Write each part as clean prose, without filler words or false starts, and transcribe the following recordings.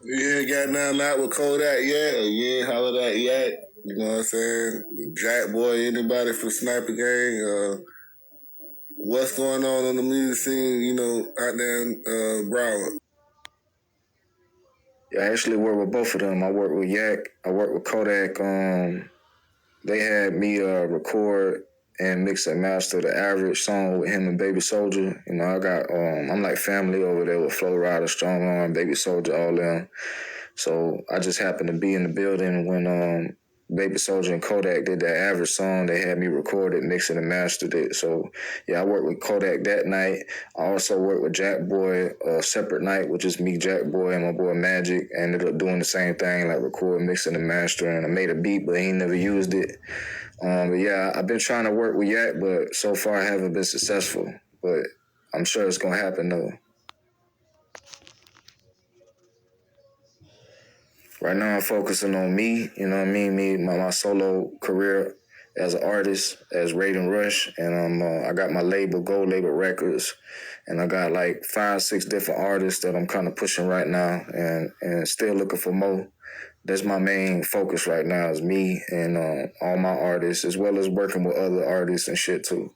You ain't got nothing out with Kodak yet, or you ain't hollered at yet. You know what I'm saying? Jackboy, anybody from Sniper Gang? What's going on the music scene? You know, out there in Broward. Yeah, I actually work with both of them. I work with Yak. I work with Kodak. They had me record and mix and master the average song with him and Baby Soldier. You know, I'm like family over there with Flow Rider, Strong Arm, Baby Soldier, all them. So I just happened to be in the building when Baby Soldier and Kodak did that average song. They had me record it, mix it, and mastered it. So yeah, I worked with Kodak that night. I also worked with Jackboy a separate night, which is me, Jackboy, and my boy Magic. I ended up doing the same thing, like record, mixing, and mastering. I made a beat, but he never used it. But yeah, I've been trying to work with Yak, but so far I haven't been successful. But I'm sure it's gonna happen though. Right now, I'm focusing on me. You know what I mean? My solo career as an artist, as Raiden Rush, and I got my label, Gold Label Records, and I got like 5, 6 different artists that I'm kind of pushing right now, and still looking for more. That's my main focus right now is me and all my artists, as well as working with other artists and shit too.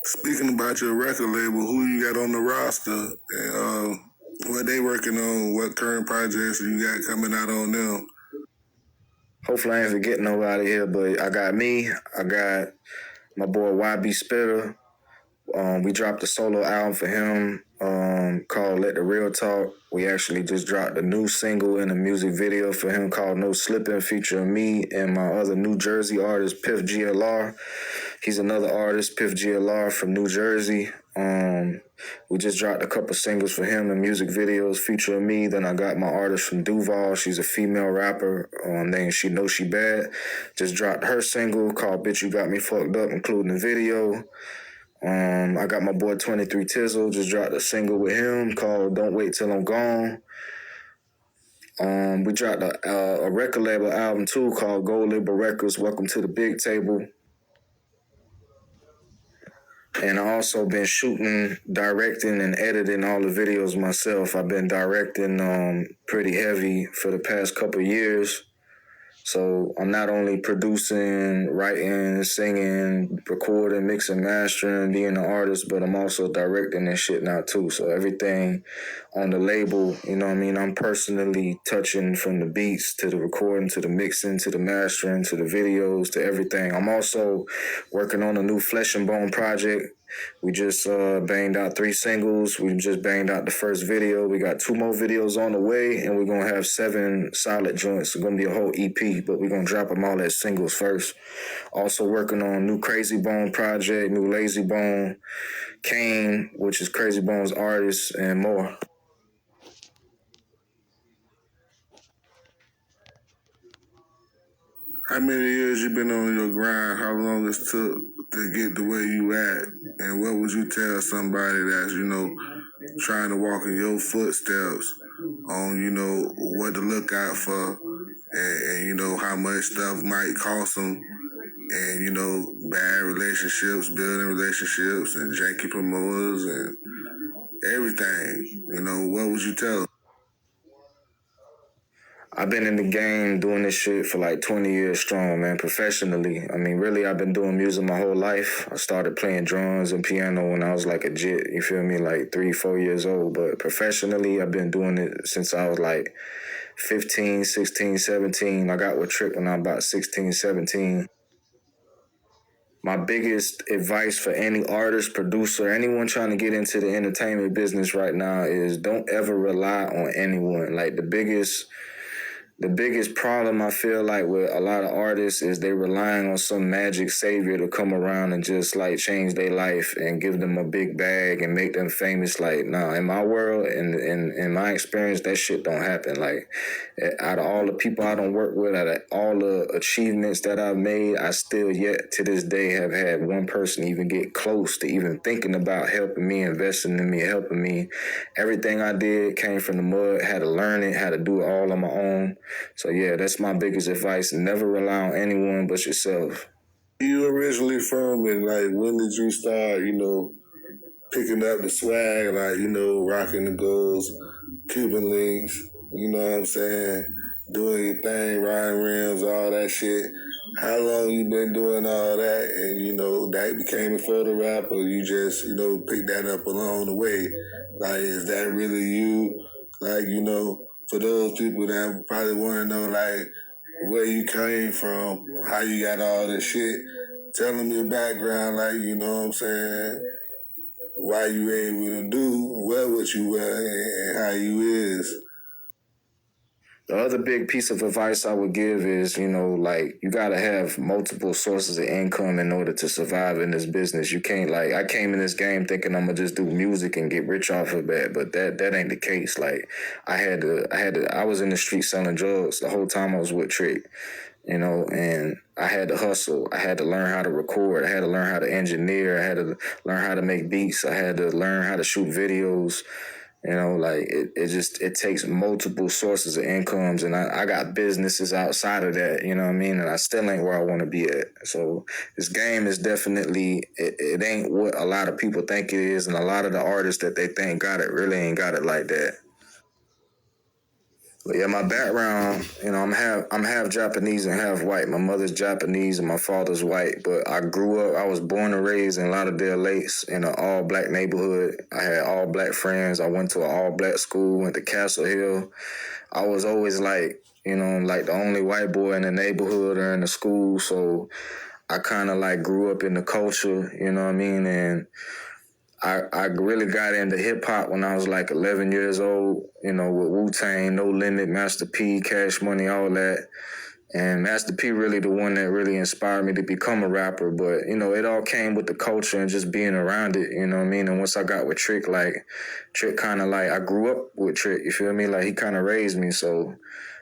Speaking about your record label, who you got on the roster? And, what they working on? What current projects you got coming out on them? Hopefully I ain't forgetting nobody here, but I got me, I got my boy YB Spitter. We dropped a solo album for him called Let the Real Talk. We actually just dropped a new single and a music video for him called No Slippin', featuring me and my other New Jersey artist, Piff GLR. He's another artist, Piff GLR from New Jersey. We just dropped a couple singles for him and music videos featuring me. Then I got my artist from Duval. She's a female rapper named She Know She Bad. Just dropped her single called Bitch You Got Me Fucked Up, including the video. I got my boy 23 Tizzle, just dropped a single with him called Don't Wait Till I'm Gone. We dropped a record label album too called Gold Label Records, Welcome to the Big Table. And I also been shooting, directing, and editing all the videos myself. I've been directing pretty heavy for the past couple years. So I'm not only producing, writing, singing, recording, mixing, mastering, being an artist, but I'm also directing and shit now too. So everything on the label, you know what I mean? I'm personally touching from the beats to the recording, to the mixing, to the mastering, to the videos, to everything. I'm also working on a new Flesh and Bone project. We just banged out 3 singles. We just banged out the first video. We got 2 more videos on the way, and we're going to have 7 solid joints. It's going to be a whole EP, but we're going to drop them all as singles first. Also working on new Crazy Bone project, new Lazy Bone, Kane, which is Crazy Bone's artist, and more. How many years you been on your grind? How long it took to get to where you at? And what would you tell somebody that's, trying to walk in your footsteps on, what to look out for and how much stuff might cost them and, bad relationships, building relationships and janky promoters and everything. What would you tell them? I've been in the game doing this shit for like 20 years strong, man, professionally. I mean, really, I've been doing music my whole life. I started playing drums and piano when I was like a jit, you feel me, like 3, 4 years old. But professionally, I've been doing it since I was like 15, 16, 17. I got with Trick when I was about 16, 17. My biggest advice for any artist, producer, anyone trying to get into the entertainment business right now is don't ever rely on anyone. Like the biggest problem I feel like with a lot of artists is they relying on some magic savior to come around and just like change their life and give them a big bag and make them famous. Like, nah, in my world and in my experience, that shit don't happen. Like, out of all the people I don't work with, out of all the achievements that I've made, I still yet to this day have had one person even get close to even thinking about helping me, investing in me, helping me. Everything I did came from the mud, had to learn it, had to do it all on my own. So yeah, that's my biggest advice. Never rely on anyone but yourself. Where you originally from and like when did you start, picking up the swag, like, rocking the goals, Cuban links? you know what I'm saying, doing your thing, riding rims, all that shit. How long you been doing all that, and you know that became a photo rap, or you just picked that up along the way? Like, is that really you? Like, for those people that probably want to know, like, where you came from, how you got all this shit, tell them your background, like, you know what I'm saying, why you able to do well what you wear and how you is. The other big piece of advice I would give is, like, you got to have multiple sources of income in order to survive in this business. You can't, like, I came in this game thinking I'm going to just do music and get rich off of that, but that ain't the case. Like, I was in the street selling drugs the whole time I was with Trick, and I had to hustle. I had to learn how to record. I had to learn how to engineer. I had to learn how to make beats. I had to learn how to shoot videos. Like it takes multiple sources of incomes, and I got businesses outside of that, you know what I mean? And I still ain't where I want to be at. So this game is definitely, it ain't what a lot of people think it is, and a lot of the artists that they think got it really ain't got it like that. But yeah, my background, I'm half Japanese and half white. My mother's Japanese and my father's white. But I was born and raised in Lauderdale Lakes in an all black neighborhood. I had all black friends. I went to an all black school, went to Castle Hill. I was always like, like the only white boy in the neighborhood or in the school. So I kind of like grew up in the culture, you know what I mean? And I really got into hip hop when I was like 11 years old, with Wu-Tang, No Limit, Master P, Cash Money, all that. And Master P really the one that really inspired me to become a rapper. But, it all came with the culture and just being around it, you know what I mean? And once I got with Trick, Trick kind of I grew up with Trick, you feel me? Like, he kind of raised me. So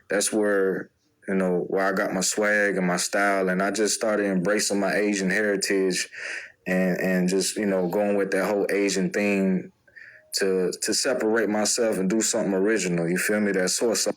that's where, where I got my swag and my style. And I just started embracing my Asian heritage and just, going with that whole Asian theme to separate myself and do something original. You feel me? That source